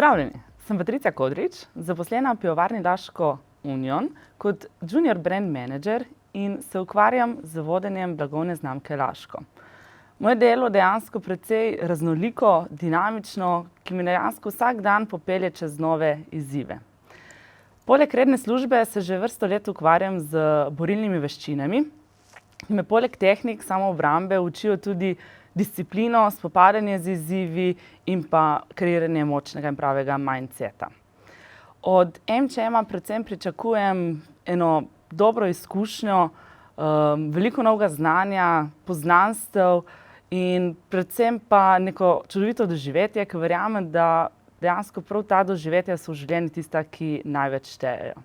Pozdravljeni, sem Patricija Kodrič, zaposlena v pivovarni Laško Union kot junior brand manager in se ukvarjam z vodenjem blagovne znamke Laško. Moje delo dejansko precej raznoliko, dinamično, ki me dejansko vsak dan popelje čez nove izzive. Poleg redne službe se že vrsto let ukvarjam z borilnimi veščinami, ki me poleg tehnik samoobrambe učijo tudi disciplino, spopadanje z izzivi in pa kreiranje močnega in pravega mindseta. Od MČM-a predvsem pričakujem eno dobro izkušnjo, veliko novega znanja, poznanstev in predvsem pa neko čudovito doživetje, ker verjamem, da dejansko prav ta doživetja so v življenju tista, ki največ štejejo.